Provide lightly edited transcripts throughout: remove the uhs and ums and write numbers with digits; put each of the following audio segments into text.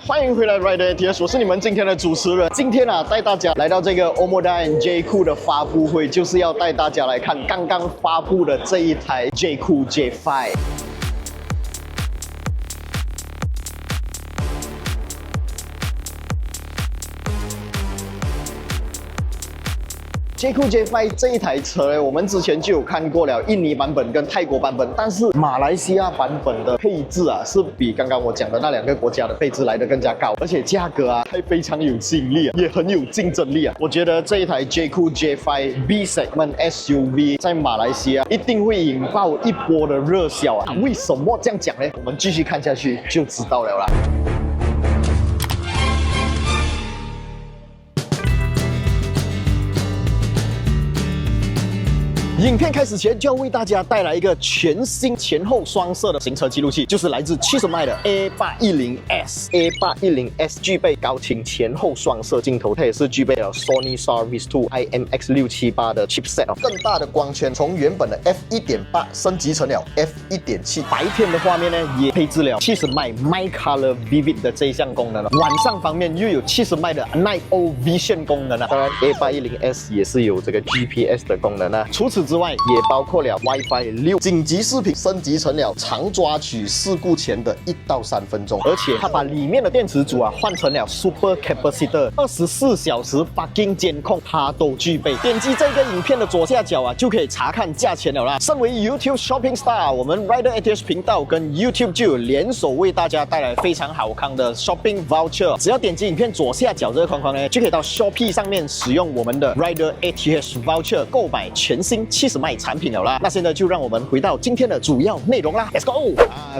欢迎回来 Rider ATS， 我是你们今天的主持人。今天带大家来到这个 Omoda J Cool 的发布会，就是要带大家来看刚刚发布的这一台 J Cool J5。J Cool J5 这一台车呢，我们之前就有看过了印尼版本跟泰国版本，但是马来西亚版本的配置是比刚刚我讲的那两个国家的配置来得更加高，而且价格还非常有吸引力也很有竞争力我觉得这一台 J Cool J5 B segment SUV 在马来西亚一定会引爆一波的热销为什么这样讲呢？我们继续看下去就知道了啦。影片开始前就要为大家带来一个全新前后双摄的行车记录器，就是来自70迈的 A810S。A810S 具备高清前后双摄镜头，它也是具备了 Sony Sarvis2 IMX678 的 chipset 更大的光圈从原本的 F1.8 升级成了 F1.7。白天的画面呢，也配置了70迈 My Color Vivid 的这一项功能了。晚上方面又有70迈的 Night O Vision 功能当然 A810S 也是有这个 GPS 的功能除此之外，也包括了 WiFi 6，紧急视频升级成了常抓取事故前的1到3分钟，而且它把里面的电池组换成了 Super Capacitor， 24小时 parking 监控它都具备。点击这个影片的左下角就可以查看价钱了啦。身为 YouTube Shopping Star， 我们 Rider ATS 频道跟 YouTube 就有联手为大家带来非常好康的 Shopping Voucher， 只要点击影片左下角这个框框呢，就可以到 Shopee 上面使用我们的 Rider ATS Voucher 购买全新70迈产品了啦。那现在就让我们回到今天的主要内容啦 ，Let's go！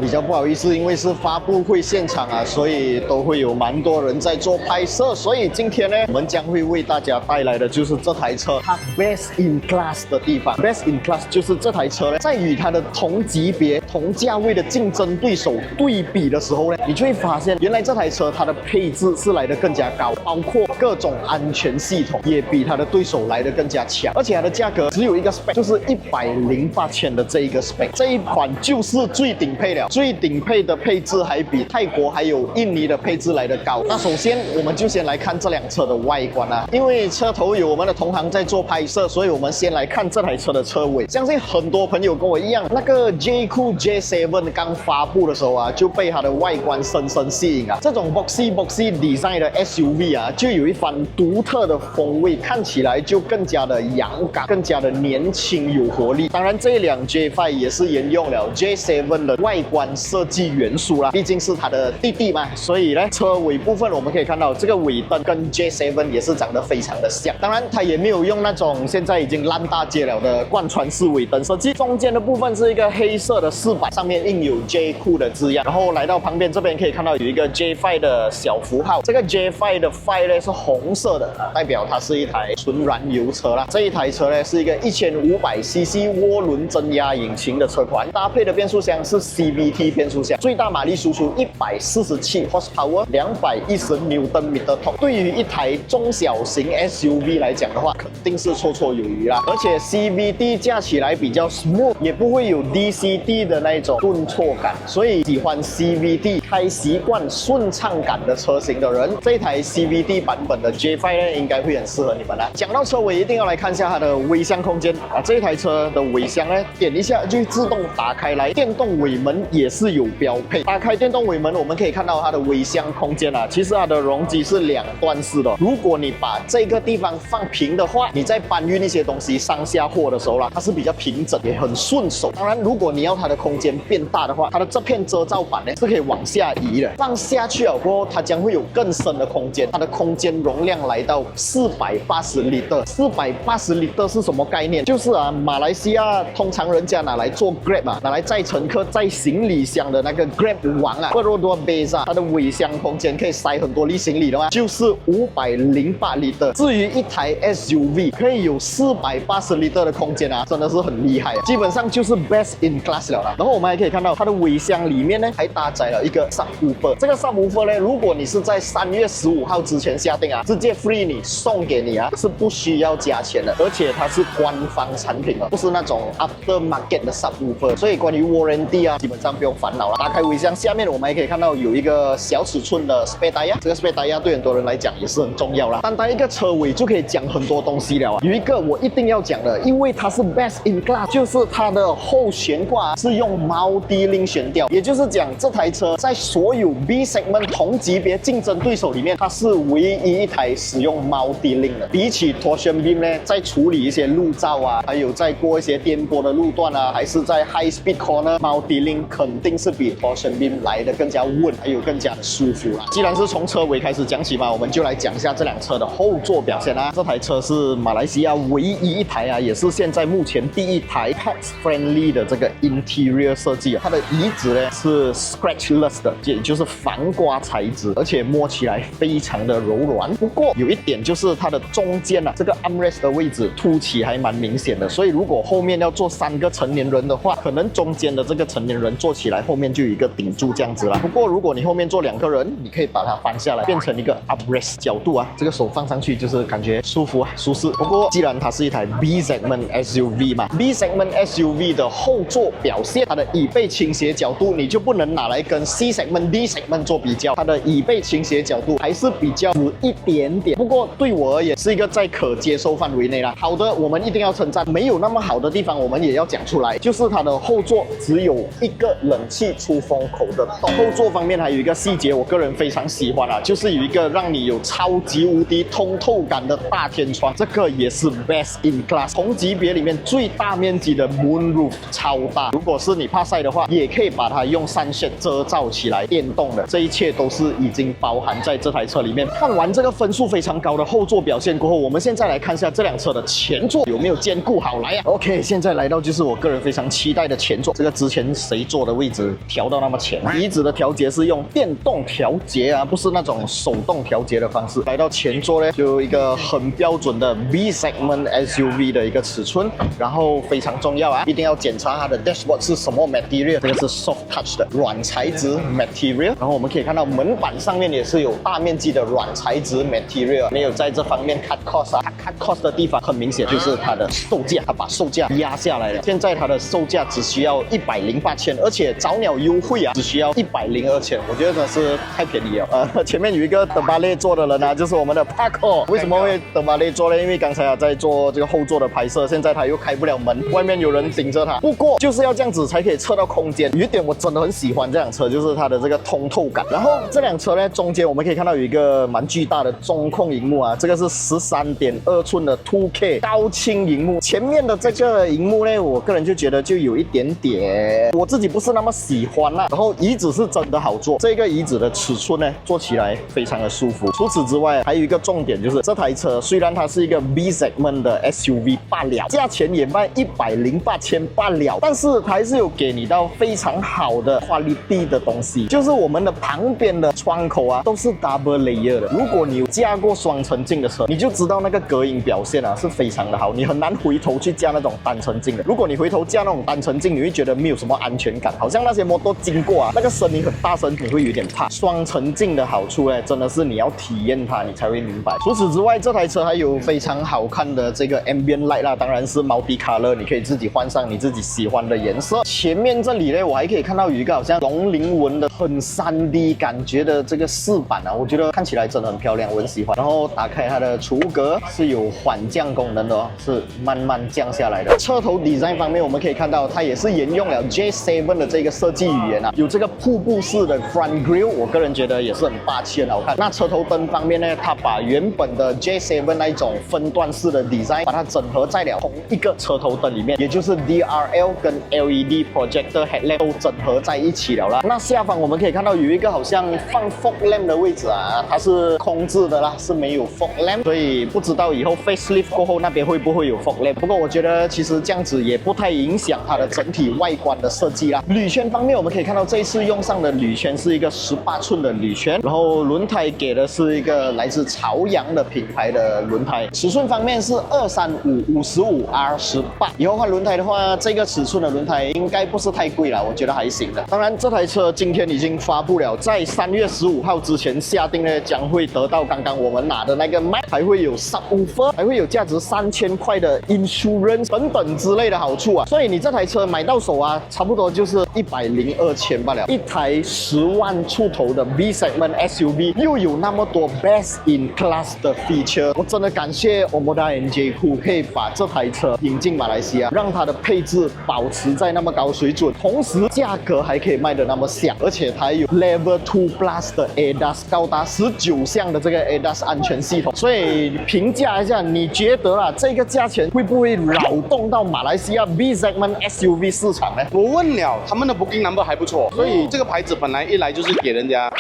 比较不好意思，因为是发布会现场所以都会有蛮多人在做拍摄，所以今天呢，我们将会为大家带来的就是这台车它 Best in Class 的地方。Best in Class 就是这台车呢，在与它的同级别、同价位的竞争对手对比的时候呢，你就会发现，原来这台车它的配置是来得更加高，包括各种安全系统也比它的对手来得更加强，而且它的价格只有一个 spec， 就是108千的这一个 spec， 这一款就是最顶配了，最顶配的配置还比泰国还有印尼的配置来得高。那首先我们就先来看这辆车的外观因为车头有我们的同行在做拍摄，所以我们先来看这台车的车尾。相信很多朋友跟我一样，那个 J Cool J7 刚发布的时候就被它的外观深深吸引这种 boxy design 的 SUV 就有一番独特的风味，看起来就更加的阳刚，更加的年轻有活力。当然这一辆 J5 也是沿用了 J7 的外观设计元素毕竟是它的弟弟嘛，所以呢，车尾部分我们可以看到这个尾灯跟 J7 也是长得非常的像。当然它也没有用那种现在已经烂大街了的贯穿式尾灯设计，中间的部分是一个黑色的饰板，上面印有 J Cool 的字样，然后来到旁边这边可以看到有一个 J5 的小符号，这个 J5 的5呢是红色的，代表它是一台纯燃油车这一台车呢是一个1500cc 涡轮增压引擎的车款，搭配的变速箱是 CVT 变速箱，最大马力输出147 horsepower， 210 Nm torque。对于一台中小型 SUV 来讲的话，肯定是绰绰有余而且 CVT 驾起来比较 smooth， 也不会有 DCT 的那种顿挫感，所以喜欢 CVT 开习惯顺畅感的车型的人，这一台 CVT 版本的 J5 呢应该会很适合你们讲到车尾，一定要来看一下它的尾箱空间这一台车的尾箱呢，点一下就自动打开来，电动尾门也是有标配。打开电动尾门，我们可以看到它的尾箱空间其实它的容积是2段式的。如果你把这个地方放平的话，你在搬运一些东西上下货的时候它是比较平整，也很顺手。当然，如果你要它的空间变大的话，它的这片遮罩板呢是可以往下移的，放下去了过后，它将会有更深的空间，它的空间容量来到480 L。480 L是什么概念？就是马来西亚通常人家拿来做 Grab 拿来载乘客、载行李箱的那个 Grab 王Perodua Base 它的尾箱空间可以塞很多粒行李的就是508 L。至于一台 SUV 可以有480 L的空间真的是很厉害基本上就是 Best in Class 了然后我们还可以看到它的尾箱里面呢还搭载了一个 Subwoofer， 这个 Subwoofer 呢，如果你是在3月15号之前下定直接 free 你送给你是不需要加钱的，而且它是官方方产品了，不是那种 aftermarket 的 subwoofer， 所以关于 warranty 啊，基本上不用烦恼了。打开尾箱下面，我们还可以看到有一个小尺寸的 spare tire， 这个 spare tire 对很多人来讲也是很重要啦。单单一个车尾就可以讲很多东西了啊。有一个我一定要讲的，因为它是 best in class， 就是它的后悬挂是用 multi-link 悬吊，也就是讲这台车在所有 B segment 同级别竞争对手里面，它是唯一一台使用 multi-link 的。比起 torsion beam 呢，在处理一些路噪啊，还有在过一些颠簸的路段啊，还是在 high speed corner， multi-link 肯定是比 torsion beam 来的更加稳，还有更加的舒服啦。既然是从车尾开始讲起嘛，我们就来讲一下这辆车的后座表现啊。这台车是马来西亚唯一一台啊，也是现在目前第一台 pet friendly 的这个 interior 设计啊。它的椅子呢是 scratchless 的，也就是防刮材质，而且摸起来非常的柔软。不过有一点就是它的中间啊，这个 armrest 的位置凸起还蛮明显的，所以如果后面要坐3个成年人的话，可能中间的这个成年人坐起来，后面就有一个顶住这样子啦。不过如果你后面坐2个人，你可以把它翻下来，变成一个 uprest 角度啊，这个手放上去就是感觉舒服啊，舒适。不过既然它是一台 B segment SUV 嘛 ，B segment SUV 的后座表现，它的椅背倾斜角度你就不能拿来跟 C segment、D segment 做比较，它的椅背倾斜角度还是比较直一点点。不过对我而言是一个在可接受范围内啦。好的，我们一定要称赞，没有那么好的地方我们也要讲出来，就是它的后座只有一个冷气出风口的洞。后座方面还有一个细节，我个人非常喜欢啊，就是有一个让你有超级无敌通透感的大天窗，这个也是 best in class， 同级别里面最大面积的 moonroof， 超大。如果是你怕晒的话，也可以把它用sunshade遮罩起来，电动的，这一切都是已经包含在这台车里面。看完这个分数非常高的后座表现过后，我们现在来看一下这辆车的前座有没有兼顾好来啊。OK， 现在来到就是我个人非常期待的前座，这个之前谁坐的位置调到那么前？椅子的调节是用电动调节啊，不是那种手动调节的方式。来到前座呢，就有一个很标准的 B segment SUV 的一个尺寸，然后非常重要啊，一定要检查它的 dashboard 是什么 material， 这个是 soft touch 的软材质 material。然后我们可以看到门板上面也是有大面积的软材质 material， 没有在这方面 cut cost 啊。cut cost 的地方很明显就是它的售价，它把售价压下来了。现在它的售价只需要108千，而且早鸟优惠啊，只需要102千，我觉得真的是太便宜了。前面有一个德巴雷坐的人啊，就是我们的 Paco。为什么会德巴雷坐呢？因为刚才啊在做这个后座的拍摄，现在他又开不了门，外面有人顶着他。不过就是要这样子才可以测到空间。有一点我真的很喜欢这辆车，就是它的这个通透感。然后这辆车呢，中间我们可以看到有一个蛮巨大的中控荧幕啊，这个是13.2寸的 2K 高清荧幕。前面的这个荧幕呢，我个人就觉得就有一点点，我自己不是那么喜欢啦。然后椅子是真的好坐，这个椅子的尺寸呢，坐起来非常的舒服。除此之外，还有一个重点就是这台车虽然它是一个 B segment 的 SUV 罢了，价钱也卖108千罢了，但是它还是有给你到非常好的 quality 的东西，就是我们的旁边的窗口啊都是 double layer 的。如果你有驾过双层镜的车，你就知道那个隔音表现啊是非常的好，你很难回头去驾那种单层镜的。如果你回头驾那种单层镜，你会觉得没有什么安全感，好像那些摩托经过啊，那个声音很大声，你会有点怕。双层镜的好处呢，真的是你要体验它，你才会明白。除此之外，这台车还有非常好看的这个 ambient light 啦，当然是 multi color， 你可以自己换上你自己喜欢的颜色。前面这里呢，我还可以看到有一个好像龙鳞纹的很 3D 感觉的这个饰板啊，我觉得看起来真的很漂亮，我很喜欢。然后打开它的储物格是有缓降功能的哦，是慢慢降下来的。车头 design 方面，我们可以看到它也是沿用了 J7 的这个设计语言啊，有这个瀑布式的 front grille， 我个人觉得也是很霸气很好看。那车头灯方面呢，它把原本的 J7 那一种分段式的 design， 把它整合在了同一个车头灯里面，也就是 DRL 跟 LED projector headlamp 都整合在一起了啦。那下方我们可以看到有一个好像放 fog lamp 的位置啊，它是空置的啦，是没有 fog lamp， 所以不知道以后 facelift 过后那边会不会有 fog lamp。不过我觉得其实这样子也不太影响它的整体外观的设计啦。铝圈方面，我们可以看到这一次用上的铝圈是一个18寸的铝圈，然后轮胎给的是一个来自朝阳的品牌的轮胎，尺寸方面是235/55R18。以后换轮胎的话，这个尺寸的轮胎应该不是太贵了，我觉得还行的。当然，这台车今天已经发布了，在3月15号之前下定呢，将会得到刚刚我们拿的那个麦，还会有 subwoofer， 还会有价值3000块的 insurance 等等之类的好处啊。所以你这台车买到手啊，差不多就是102千罢了。一台10万出头的 B segment SUV， 又有那么多 best in class 的 feature， 我真的感谢 Omoda NJ Cool 可以把这台车引进马来西亚，让它的配置保持在那么高水准，同时价格还可以卖得那么香，而且它有 Level 2 Plus 的 ADAS， 高达19项的这个 ADAS 安全系统。所以评价一下，你觉得啊，这个价钱会不会扰动到马来西亚 B segment SUV 市场呢？我问了，他们的 Booking Number 还不错，所以这个牌子本来一来就是给人家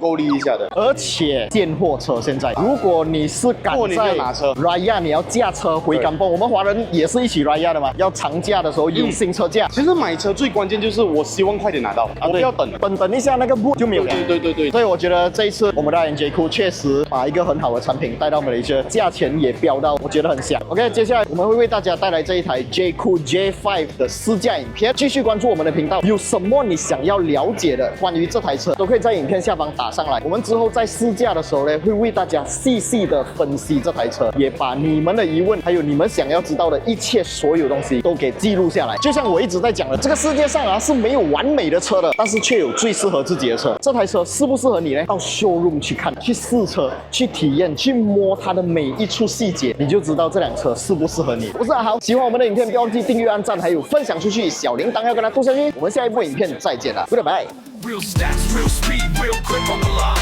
够力一下的。而且现货车现在，如果你是赶在 Raya 你要驾车回甘榜，我们华人也是一起 Raya 的嘛，要长假的时候有新车价。其实买车最关键就是我希望快点拿到，我不要等一下那个book就没有了。对。所以我觉得这一次我们的 NJ Cool 确实把一个很好的产品带到马来西亚，价钱也飙到，我觉得很香。OK， 接下来我们会为大家带来这一台 J Cool J5 的试驾影片，继续关注我们的频道，有什么你想要了解的关于这台车，都可以在影片下方打上来。我们之后在试驾的时候呢，会为大家细细的分析这台车，也把你们的疑问还有你们想要知道的一切所有东西都给记录下来。就像我一直在讲的，这个世界上啊是没有完美的车的，但是却有最适合自己的车。这台车适不适合你呢？到 showroom 去看，去试车，去体验，去摸它的每一处细节，你就知道这辆车适不适合你。我是阿豪，喜欢我们的影片，不要忘记订阅、按赞，还有分享出去，小铃铛要跟它拖下去。我们下一部影片再见了 ，Goodbye。Real stats, real speed, real grip on the line.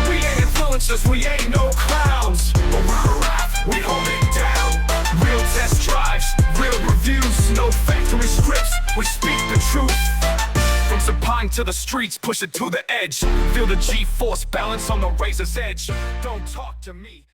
We ain't influencers, we ain't no clowns. But when we arrive, we hold it down. Real test drives, real reviews, no factory scripts. We speak the truth. From Sapine to the streets, push it to the edge. Feel the G-force balance on the razor's edge. Don't talk to me.